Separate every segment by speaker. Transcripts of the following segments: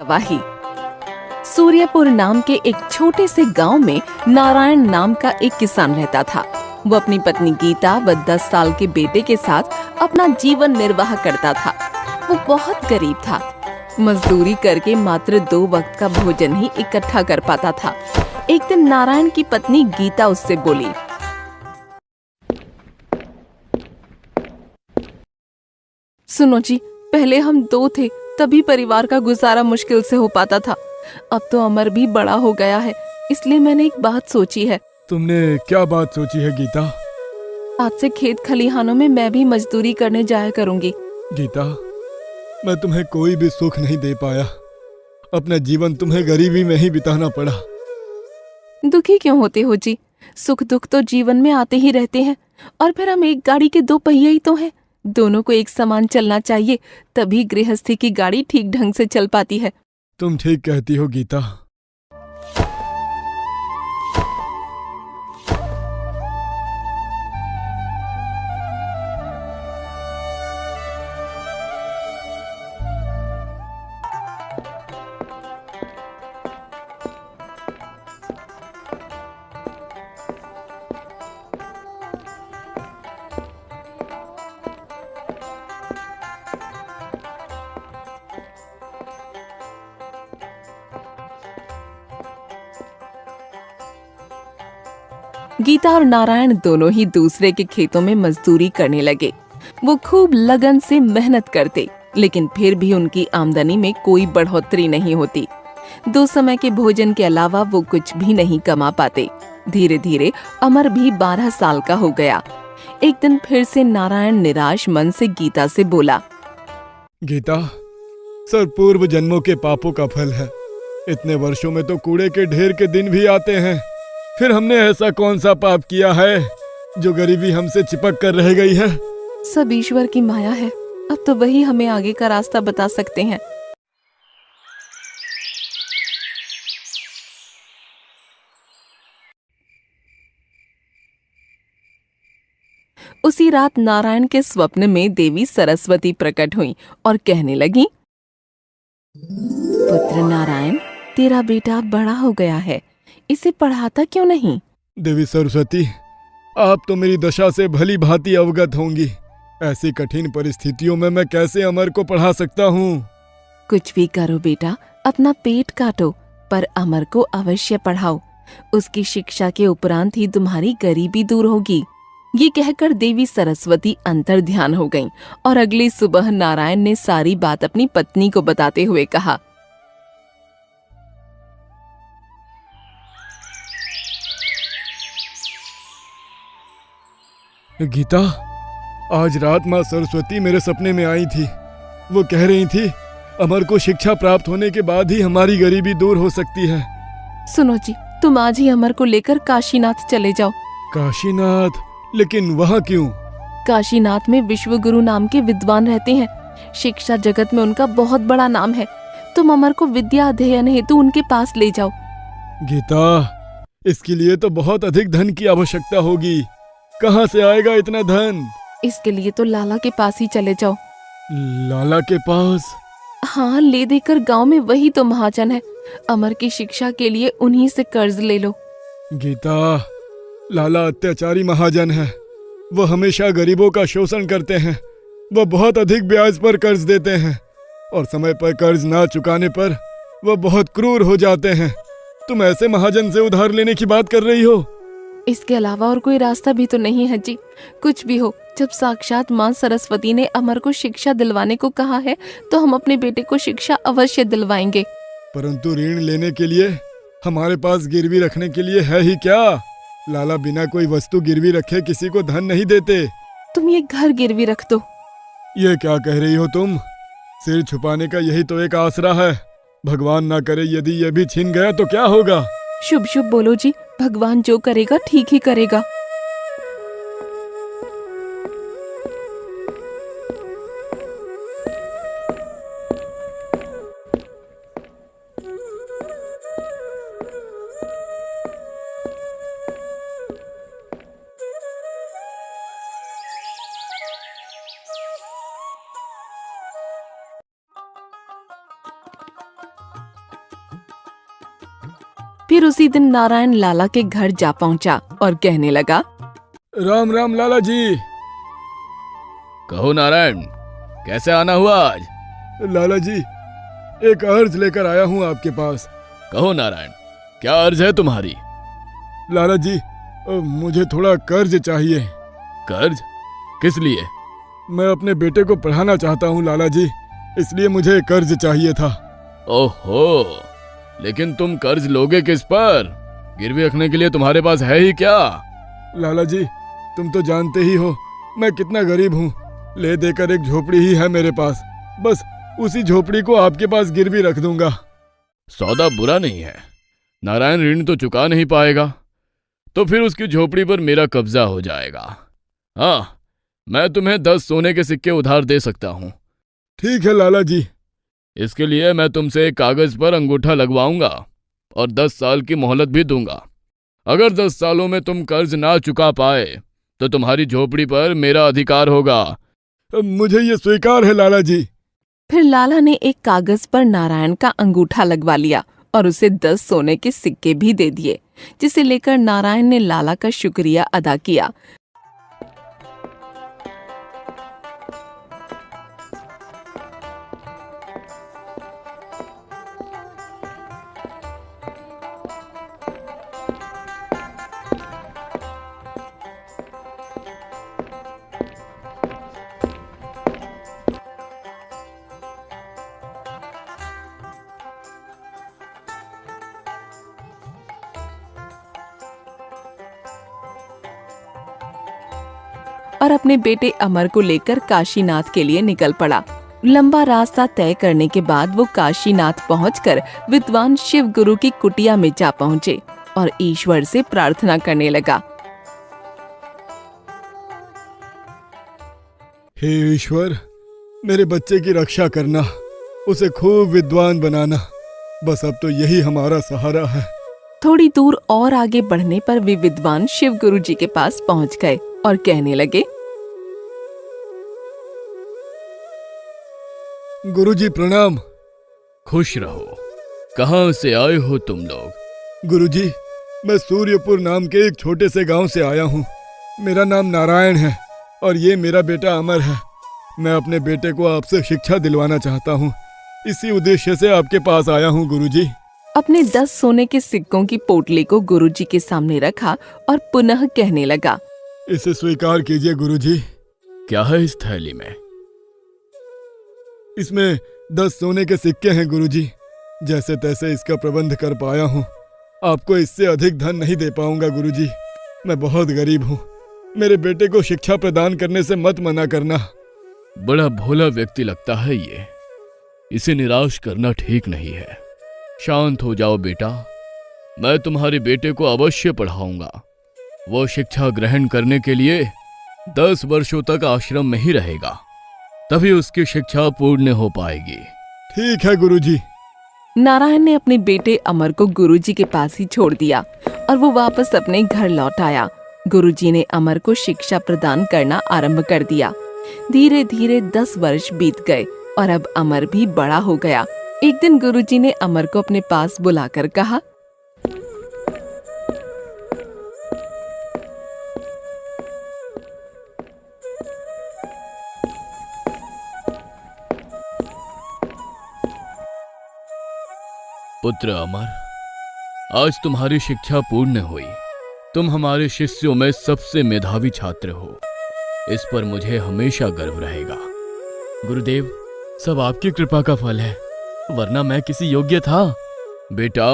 Speaker 1: गवाही। सूर्यपुर नाम के एक छोटे से गांव में नारायण नाम का एक किसान रहता था। वो अपनी पत्नी गीता व 10 साल के बेटे के साथ अपना जीवन निर्वाह करता था। वो बहुत गरीब था। मजदूरी करके मात्र 2 वक्त का भोजन ही इकट्ठा कर पाता था। एक दिन नारायण की पत्नी गीता उससे बोली, सुनो जी, पहले हम 2 थे, तभी परिवार का गुजारा मुश्किल से हो पाता था। अब तो अमर भी बड़ा हो गया है, इसलिए मैंने एक बात सोची है।
Speaker 2: तुमने क्या बात सोची है गीता?
Speaker 1: आज से खेत खलिहानों में मैं भी मजदूरी करने जाया करूंगी।
Speaker 2: गीता, मैं तुम्हें कोई भी सुख नहीं दे पाया। अपना जीवन तुम्हें गरीबी में ही बिताना पड़ा।
Speaker 1: दुखी क्यों होते हो जी? सुख दुख तो जीवन में आते ही रहते हैं। और फिर हम एक गाड़ी के 2 पहिए ही तो हैं। दोनों को एक समान चलना चाहिए, तभी गृहस्थी की गाड़ी ठीक ढंग से चल पाती है।
Speaker 2: तुम ठीक कहती हो गीता।
Speaker 1: गीता और नारायण दोनों ही दूसरे के खेतों में मजदूरी करने लगे। वो खूब लगन से मेहनत करते, लेकिन फिर भी उनकी आमदनी में कोई बढ़ोतरी नहीं होती। 2 समय के भोजन के अलावा वो कुछ भी नहीं कमा पाते। धीरे धीरे अमर भी 12 साल का हो गया। एक दिन फिर से नारायण निराश मन से गीता से बोला,
Speaker 2: गीता, सब पूर्व जन्मों के पापों का फल है। इतने वर्षों में तो कूड़े के ढेर के दिन भी आते हैं। फिर हमने ऐसा कौन सा पाप किया है जो गरीबी हमसे चिपक कर रह गई है?
Speaker 1: सब ईश्वर की माया है। अब तो वही हमें आगे का रास्ता बता सकते हैं। उसी रात नारायण के स्वप्न में देवी सरस्वती प्रकट हुई और कहने लगी, पुत्र नारायण, तेरा बेटा बड़ा हो गया है, इसे पढ़ाता क्यों नहीं?
Speaker 2: देवी सरस्वती, आप तो मेरी दशा से भली भांति अवगत होंगी। ऐसी कठिन परिस्थितियों में मैं कैसे अमर को पढ़ा सकता हूँ?
Speaker 1: कुछ भी करो बेटा, अपना पेट काटो, पर अमर को अवश्य पढ़ाओ। उसकी शिक्षा के उपरांत ही तुम्हारी गरीबी दूर होगी। ये कहकर देवी सरस्वती अंतर ध्यान हो गईं और अगली सुबह नारायण ने सारी बात अपनी पत्नी को बताते हुए कहा,
Speaker 2: गीता, आज रात माँ सरस्वती मेरे सपने में आई थी। वो कह रही थी, अमर को शिक्षा प्राप्त होने के बाद ही हमारी गरीबी दूर हो सकती है।
Speaker 1: सुनो जी, तुम आज ही अमर को लेकर काशीनाथ चले जाओ।
Speaker 2: काशीनाथ? लेकिन वहाँ क्यों?
Speaker 1: काशीनाथ में विश्वगुरु नाम के विद्वान रहते हैं। शिक्षा जगत में उनका बहुत बड़ा नाम है। तुम अमर को विद्या अध्ययन हेतु उनके पास ले जाओ।
Speaker 2: गीता, इसके लिए तो बहुत अधिक धन की आवश्यकता होगी। कहाँ से आएगा इतना धन?
Speaker 1: इसके लिए तो लाला के पास ही चले जाओ।
Speaker 2: लाला के पास?
Speaker 1: हाँ, ले देकर गांव में वही तो महाजन है। अमर की शिक्षा के लिए उन्हीं से कर्ज ले लो।
Speaker 2: गीता, लाला अत्याचारी महाजन है। वो हमेशा गरीबों का शोषण करते हैं। वो बहुत अधिक ब्याज पर कर्ज देते हैं और समय पर कर्ज ना चुकाने पर वो बहुत क्रूर हो जाते हैं। तुम ऐसे महाजन से उधार लेने की बात कर रही हो?
Speaker 1: इसके अलावा और कोई रास्ता भी तो नहीं है जी। कुछ भी हो, जब साक्षात माँ सरस्वती ने अमर को शिक्षा दिलवाने को कहा है, तो हम अपने बेटे को शिक्षा अवश्य दिलवाएंगे।
Speaker 2: परंतु ऋण लेने के लिए हमारे पास गिरवी रखने के लिए है ही क्या? लाला बिना कोई वस्तु गिरवी रखे किसी को धन नहीं देते।
Speaker 1: तुम ये घर गिरवी रख दो।
Speaker 2: ये क्या कह रही हो तुम? सिर छुपाने का यही तो एक आसरा है। भगवान ना करे यदि ये भी छिन गया तो क्या होगा?
Speaker 1: शुभ शुभ बोलो जी, भगवान जो करेगा ठीक ही करेगा। फिर उसी दिन नारायण लाला के घर जा पहुंचा और कहने लगा,
Speaker 2: राम राम लाला जी।
Speaker 3: कहो नारायण, कैसे आना हुआ आज?
Speaker 2: लाला जी, एक अर्ज लेकर आया हूँ आपके पास।
Speaker 3: कहो नारायण, क्या अर्ज है तुम्हारी?
Speaker 2: लाला जी, मुझे थोड़ा कर्ज चाहिए।
Speaker 3: कर्ज? किस लिए?
Speaker 2: मैं अपने बेटे को पढ़ाना चाहता हूँ लाला जी, इसलिए मुझे कर्ज चाहिए था।
Speaker 3: ओहो, लेकिन तुम कर्ज लोगे किस पर? गिरवी रखने के लिए तुम्हारे पास है ही क्या?
Speaker 2: लाला जी, तुम तो जानते ही हो मैं कितना गरीब हूँ। ले देकर एक झोपड़ी ही है मेरे पास, बस उसी झोपड़ी को आपके पास गिरवी रख दूंगा।
Speaker 3: सौदा बुरा नहीं है। नारायण ऋण तो चुका नहीं पाएगा, तो फिर उसकी झोपड़ी पर मेरा कब्जा हो जाएगा। हाँ, मैं तुम्हें 10 सोने के सिक्के उधार दे सकता हूँ।
Speaker 2: ठीक है लाला जी।
Speaker 3: इसके लिए मैं तुमसे एक कागज पर अंगूठा लगवाऊंगा और 10 साल की मोहलत भी दूंगा। अगर 10 सालों में तुम कर्ज ना चुका पाए तो तुम्हारी झोपड़ी पर मेरा अधिकार होगा।
Speaker 2: मुझे ये स्वीकार है लाला जी।
Speaker 1: फिर लाला ने एक कागज पर नारायण का अंगूठा लगवा लिया और उसे 10 सोने के सिक्के भी दे दिए, जिसे लेकर नारायण ने लाला का शुक्रिया अदा किया। और अपने बेटे अमर को लेकर काशीनाथ के लिए निकल पड़ा। लंबा रास्ता तय करने के बाद वो काशीनाथ पहुंचकर विद्वान शिव गुरु की कुटिया में जा पहुंचे और ईश्वर से प्रार्थना करने लगा।
Speaker 2: हे ईश्वर, मेरे बच्चे की रक्षा करना, उसे खूब विद्वान बनाना, बस अब तो यही हमारा सहारा है।
Speaker 1: थोड़ी दूर और आगे बढ़ने पर वे विद्वान शिव गुरु जी के पास पहुंच गए और कहने लगे,
Speaker 2: गुरुजी प्रणाम।
Speaker 3: खुश रहो। कहाँ से आए हो तुम लोग?
Speaker 2: गुरुजी, मैं सूर्यपुर नाम के एक छोटे से गांव से आया हूँ। मेरा नाम नारायण है और ये मेरा बेटा अमर है। मैं अपने बेटे को आपसे शिक्षा दिलवाना चाहता हूँ, इसी उद्देश्य से आपके पास आया हूँ गुरुजी।
Speaker 1: अपने 10 सोने के सिक्कों की पोटली को गुरुजी के सामने रखा और पुनः कहने लगा,
Speaker 2: इसे स्वीकार कीजिए गुरुजी।
Speaker 3: क्या है इस थैली में?
Speaker 2: इसमें 10 सोने के सिक्के हैं गुरुजी। जैसे तैसे इसका प्रबंध कर पाया हूँ, आपको इससे अधिक धन नहीं दे पाऊंगा गुरुजी। मैं बहुत गरीब हूँ, मेरे बेटे को शिक्षा प्रदान करने से मत मना करना।
Speaker 3: बड़ा भोला व्यक्ति लगता है ये, इसे निराश करना ठीक नहीं है। शांत हो जाओ बेटा, मैं तुम्हारे बेटे को अवश्य पढ़ाऊंगा। वो शिक्षा ग्रहण करने के लिए 10 वर्षों तक आश्रम में ही रहेगा, तभी उसकी शिक्षा पूर्ण हो पाएगी।
Speaker 2: ठीक है गुरुजी।
Speaker 1: नारायण ने अपने बेटे अमर को गुरुजी के पास ही छोड़ दिया और वो वापस अपने घर लौट आया। गुरुजी ने अमर को शिक्षा प्रदान करना आरंभ कर दिया। धीरे धीरे 10 वर्ष बीत गए और अब अमर भी बड़ा हो गया। एक दिन गुरुजी ने अमर को अपने पास बुलाकर कहा,
Speaker 3: पुत्र अमर, आज तुम्हारी शिक्षा पूर्ण हुई। तुम हमारे शिष्यों में सबसे मेधावी छात्र हो, इस पर मुझे हमेशा गर्व रहेगा।
Speaker 4: गुरुदेव, सब आपकी कृपा का फल है, वरना मैं किसी योग्य था।
Speaker 3: बेटा,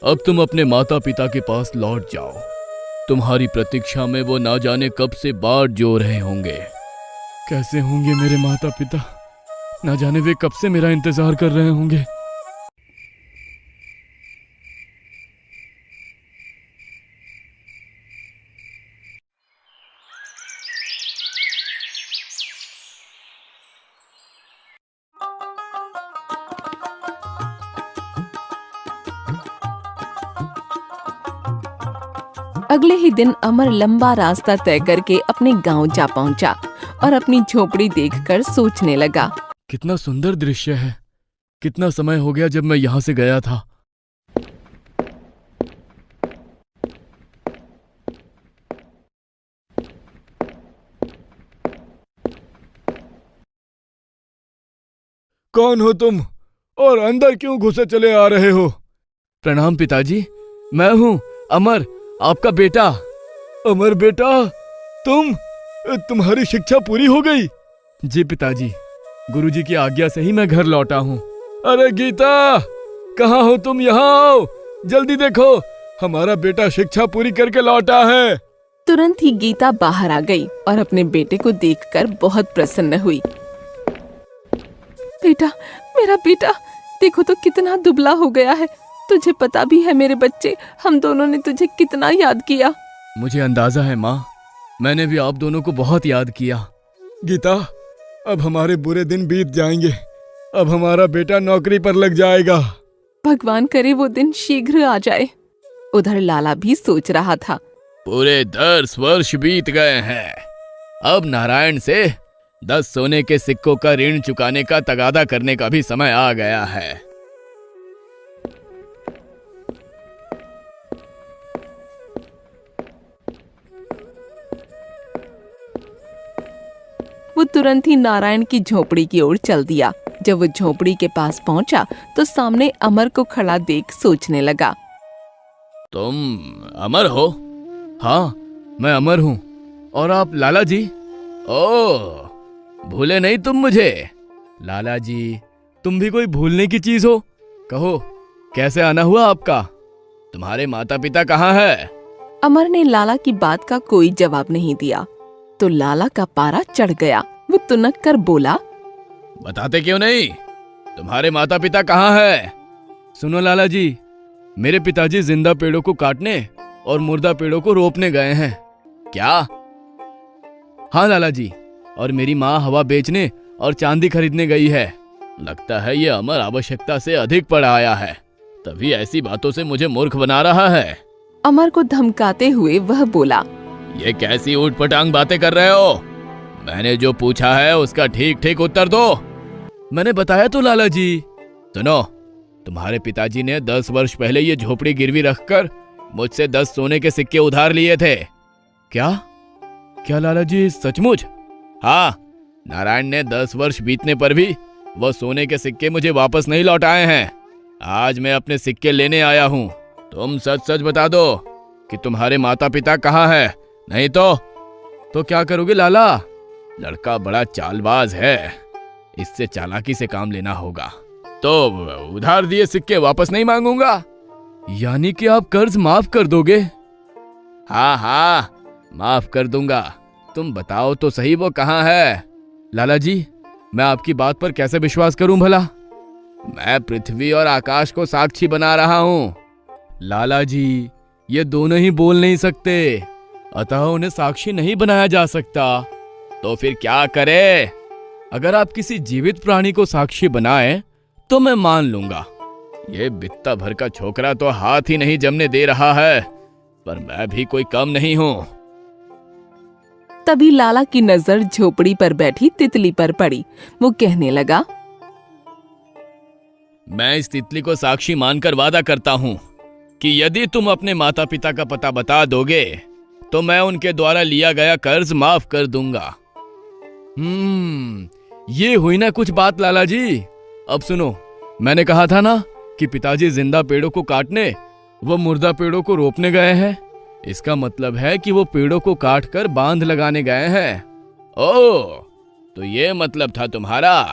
Speaker 3: अब तुम अपने माता पिता के पास लौट जाओ। तुम्हारी प्रतीक्षा में वो ना जाने कब से बाट जो रहे होंगे।
Speaker 4: कैसे होंगे मेरे माता पिता? ना जाने वे कब से मेरा इंतजार कर रहे होंगे।
Speaker 1: अगले ही दिन अमर लंबा रास्ता तय करके अपने गांव जा पहुंचा और अपनी झोपड़ी देखकर सोचने लगा,
Speaker 4: कितना सुंदर दृश्य है। कितना समय हो गया जब मैं यहाँ से गया था।
Speaker 2: कौन हो तुम और अंदर क्यों घुसे चले आ रहे हो?
Speaker 3: प्रणाम पिताजी, मैं हूँ अमर, आपका बेटा।
Speaker 2: अमर बेटा, तुम्हारी शिक्षा पूरी हो गई?
Speaker 3: जी पिताजी, गुरुजी की आज्ञा से ही मैं घर लौटा हूँ।
Speaker 2: अरे गीता, कहाँ हो तुम? यहाँ आओ, जल्दी देखो, हमारा बेटा शिक्षा पूरी करके लौटा है।
Speaker 1: तुरंत ही गीता बाहर आ गई और अपने बेटे को देखकर बहुत प्रसन्न हुई। बेटा, मेरा बेटा, देखो तो कितना दुबला हो गया है। तुझे पता भी है मेरे बच्चे, हम दोनों ने तुझे कितना याद किया।
Speaker 3: मुझे अंदाजा है माँ, मैंने भी आप दोनों को बहुत याद किया।
Speaker 2: गीता, अब हमारे बुरे दिन बीत जाएंगे। अब हमारा बेटा नौकरी पर लग जाएगा।
Speaker 1: भगवान करे वो दिन शीघ्र आ जाए। उधर लाला भी सोच रहा था।
Speaker 3: पूरे 10 वर्ष बीत गए हैं। अब नारायण से 10 सोने के सिक्कों का ऋण चुकाने का तगादा करने का भी समय आ गया है।
Speaker 1: वो तुरंत ही नारायण की झोपड़ी की ओर चल दिया। जब वो झोपड़ी के पास पहुंचा तो सामने अमर को खड़ा देख सोचने लगा।
Speaker 3: तुम अमर हो? हाँ, मैं अमर हूँ। और आप लाला जी? ओह, भूले नहीं तुम मुझे? लाला जी, तुम भी कोई भूलने की चीज हो? कहो, कैसे आना हुआ आपका? तुम्हारे माता पिता कहाँ है?
Speaker 1: अमर ने लाला की बात का कोई जवाब नहीं दिया तो लाला का पारा चढ़ गया। वो तुनक कर बोला,
Speaker 3: बताते क्यों नहीं? तुम्हारे माता पिता कहाँ है? सुनो लाला जी, मेरे पिताजी जिंदा पेड़ों को काटने और मुर्दा पेड़ों को रोपने गए हैं। क्या? हाँ लाला जी, और मेरी माँ हवा बेचने और चांदी खरीदने गई है। लगता है ये अमर आवश्यकता से अधिक पड़ आया है, तभी ऐसी बातों से मुझे मूर्ख बना रहा है।
Speaker 1: अमर को धमकाते हुए वह बोला,
Speaker 3: ये कैसी ऊटपटांग बातें कर रहे हो? मैंने जो पूछा है उसका ठीक ठीक उत्तर दो। मैंने बताया तो लाला जी। सुनो, तुम्हारे पिताजी ने 10 वर्ष पहले ये झोपड़ी गिरवी रखकर मुझसे 10 सोने के सिक्के उधार लिए थे। क्या? क्या लाला जी, सचमुच? हाँ, नारायण ने 10 वर्ष बीतने पर भी वो सोने के सिक्के मुझे वापस नहीं लौटाए हैं। आज मैं अपने सिक्के लेने आया हूँ। तुम सच सच बता दो कि तुम्हारे माता पिता कहाँ हैं, नहीं तो क्या करोगे लाला? लड़का बड़ा चालबाज है, इससे चालाकी से काम लेना होगा। तो उधार दिए सिक्के वापस नहीं मांगूंगा। यानी कि आप कर्ज माफ कर दोगे? हाँ हाँ, माफ कर दूंगा। तुम बताओ तो सही वो कहाँ है? लाला जी, मैं आपकी बात पर कैसे विश्वास करूं भला? मैं पृथ्वी और आकाश को साक्षी बना रहा हूँ। लाला जी, ये दोनों ही बोल नहीं सकते, अतः उन्हें साक्षी नहीं बनाया जा सकता। तो फिर क्या करे? अगर आप किसी जीवित प्राणी को साक्षी बनाए तो मैं मान लूंगा। ये बित्ता भर का छोकरा तो हाथ ही नहीं जमने दे रहा है, पर मैं भी कोई कम नहीं हूं।
Speaker 1: तभी लाला की नजर झोपड़ी पर बैठी तितली पर पड़ी। वो कहने लगा,
Speaker 3: मैं इस तितली को साक्षी मानकर वादा करता हूं कि यदि तुम अपने माता पिता का पता बता दोगे तो मैं उनके द्वारा लिया गया कर्ज माफ कर दूंगा। ये हुई ना कुछ बात लाला जी। अब सुनो, मैंने कहा था ना कि पिताजी जिंदा पेड़ों को काटने वो मुर्दा पेड़ों को रोपने गए हैं। इसका मतलब है कि वो पेड़ों को काट कर बांध लगाने गए हैं। ओह, तो ये मतलब था तुम्हारा।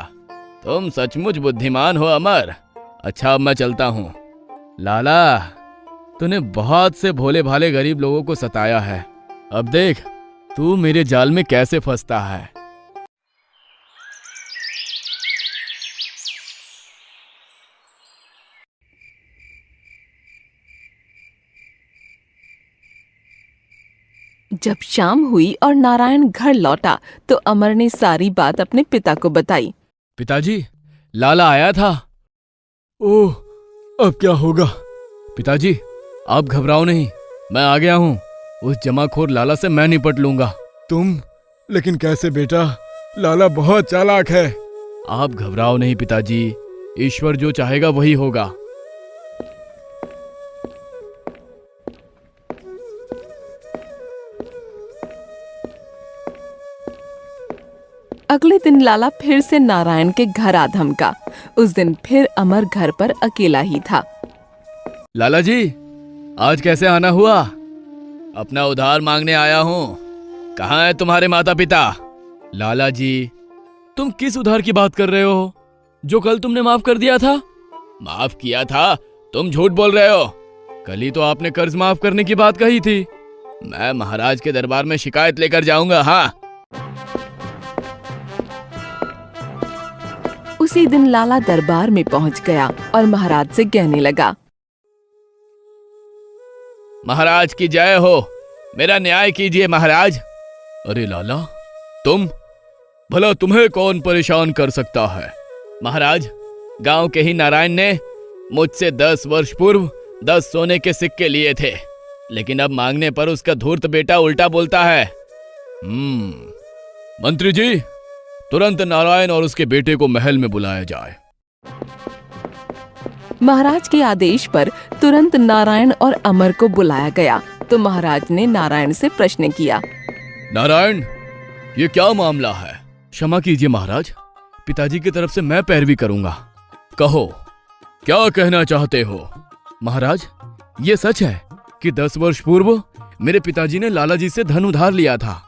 Speaker 3: तुम सचमुच बुद्धिमान हो अमर। अच्छा, अब मैं चलता हूँ। लाला, तूने बहुत से भोले भाले गरीब लोगों को सताया है। अब देख तू मेरे जाल में कैसे फंसता है।
Speaker 1: जब शाम हुई और नारायण घर लौटा तो अमर ने सारी बात अपने पिता को बताई।
Speaker 3: पिताजी, लाला आया था।
Speaker 2: ओह, अब क्या होगा?
Speaker 3: पिताजी, आप घबराओ नहीं, मैं आ गया हूँ। उस जमाखोर लाला से मैं निपट लूंगा।
Speaker 2: तुम? लेकिन कैसे बेटा? लाला बहुत चालाक है।
Speaker 3: आप घबराओ नहीं पिताजी, ईश्वर जो चाहेगा वही होगा।
Speaker 1: अगले दिन लाला फिर से नारायण के घर आ धमका। उस दिन फिर अमर घर पर अकेला ही था।
Speaker 3: लाला जी, आज कैसे आना हुआ? अपना उधार मांगने आया हूँ। कहाँ है तुम्हारे माता पिता? लाला जी, तुम किस उधार की बात कर रहे हो जो कल तुमने माफ कर दिया था? माफ किया था? तुम झूठ बोल रहे हो। कल ही तो आपने कर्ज माफ करने की बात कही थी। मैं महाराज के दरबार में शिकायत लेकर जाऊंगा। हाँ।
Speaker 1: उसी दिन लाला दरबार में पहुंच गया और महाराज से कहने लगा,
Speaker 3: महाराज की जय हो, मेरा न्याय कीजिए महाराज। अरे लाला, तुम? भला तुम्हें कौन परेशान कर सकता है? महाराज, गांव के ही नारायण ने मुझसे 10 वर्ष पूर्व 10 सोने के सिक्के लिए थे, लेकिन अब मांगने पर उसका धूर्त बेटा उल्टा बोलता है। मंत्री जी, तुरंत नारायण और उसके बेटे को महल में बुलाया जाए।
Speaker 1: महाराज के आदेश पर तुरंत नारायण और अमर को बुलाया गया तो महाराज ने नारायण से प्रश्न किया।
Speaker 3: नारायण, ये क्या मामला है? क्षमा कीजिए महाराज, पिताजी की तरफ से मैं पैरवी करूंगा। कहो, क्या कहना चाहते हो? महाराज, ये सच है कि 10 वर्ष पूर्व मेरे पिताजी ने लाला जी से धन उधार लिया था,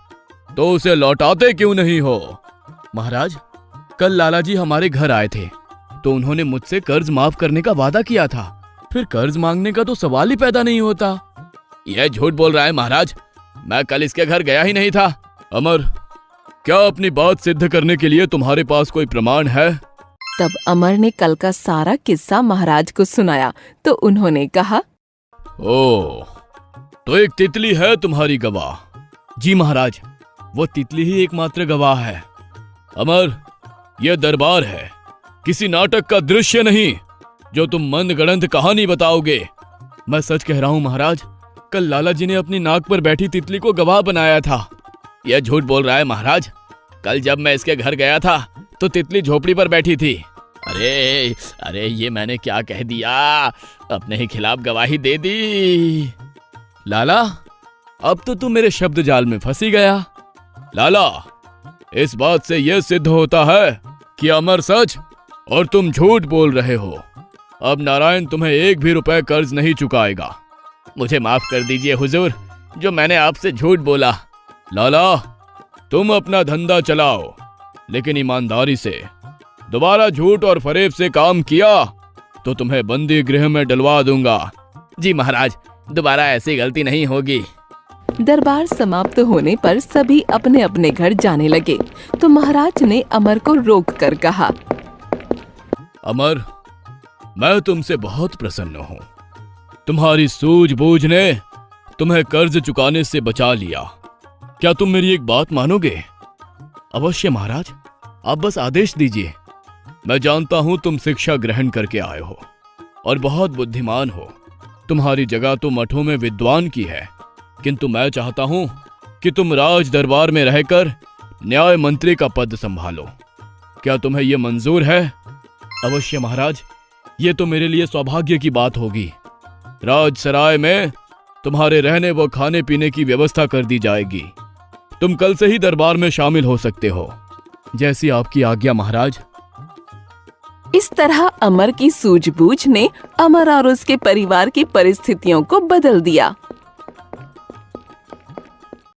Speaker 3: तो उसे लौटाते क्यों नहीं हो? महाराज, कल लाला जी हमारे घर आए थे तो उन्होंने मुझसे कर्ज माफ करने का वादा किया था। फिर कर्ज मांगने का तो सवाल ही पैदा नहीं होता। यह झूठ बोल रहा है महाराज, मैं कल इसके घर गया ही नहीं था। अमर, क्या अपनी बात सिद्ध करने के लिए तुम्हारे पास कोई प्रमाण है?
Speaker 1: तब अमर ने कल का सारा किस्सा महाराज को सुनाया तो उन्होंने कहा,
Speaker 3: ओह, तो एक तितली है तुम्हारी गवाह?
Speaker 4: जी महाराज, वो तितली ही एकमात्र गवाह है।
Speaker 3: अमर, यह दरबार है, किसी नाटक का दृश्य नहीं जो तुम मनगढ़ंत कहानी बताओगे।
Speaker 4: मैं सच कह रहा हूँ महाराज, कल लाला जी ने अपनी नाक पर बैठी तितली को गवाह बनाया था।
Speaker 3: यह झूठ बोल रहा है महाराज। कल जब मैं इसके घर गया था तो तितली झोपड़ी पर बैठी थी। अरे अरे, ये मैंने क्या कह दिया? अपने ही खिलाफ गवाही दे दी।
Speaker 4: लाला, अब तो तुम मेरे शब्द जाल में फंसी गया।
Speaker 3: लाला, इस बात से यह सिद्ध होता है कि अमर सच और तुम झूठ बोल रहे हो। अब नारायण तुम्हें 1 भी रुपए कर्ज नहीं चुकाएगा। मुझे माफ कर दीजिए हुजूर, जो मैंने आपसे झूठ बोला। लाला, तुम अपना धंधा चलाओ, लेकिन ईमानदारी से। दोबारा झूठ और फरेब से काम किया तो तुम्हें बंदी गृह में डलवा दूंगा। जी महाराज, दोबारा ऐसी गलती नहीं होगी।
Speaker 1: दरबार समाप्त होने पर सभी अपने अपने घर जाने लगे तो महाराज ने अमर को रोक कर कहा,
Speaker 3: अमर, मैं तुमसे बहुत प्रसन्न हूँ। तुम्हारी सूझबूझ ने तुम्हें कर्ज चुकाने से बचा लिया। क्या तुम मेरी एक बात मानोगे?
Speaker 4: अवश्य महाराज, आप बस आदेश दीजिए।
Speaker 3: मैं जानता हूँ तुम शिक्षा ग्रहण करके आए हो और बहुत बुद्धिमान हो। तुम्हारी जगह तो मठों में विद्वान की है, किंतु मैं चाहता हूँ कि तुम राज दरबार में रहकर न्याय मंत्री का पद संभालो। क्या तुम्हें यह मंजूर है?
Speaker 4: अवश्य महाराज, ये तो मेरे लिए सौभाग्य की बात होगी।
Speaker 3: राजसराय में तुम्हारे रहने व खाने पीने की व्यवस्था कर दी जाएगी। तुम कल से ही दरबार में शामिल हो सकते हो।
Speaker 4: जैसी आपकी आज्ञा महाराज।
Speaker 1: इस तरह अमर की सूझबूझ ने अमर और उसके परिवार की परिस्थितियों को बदल दिया।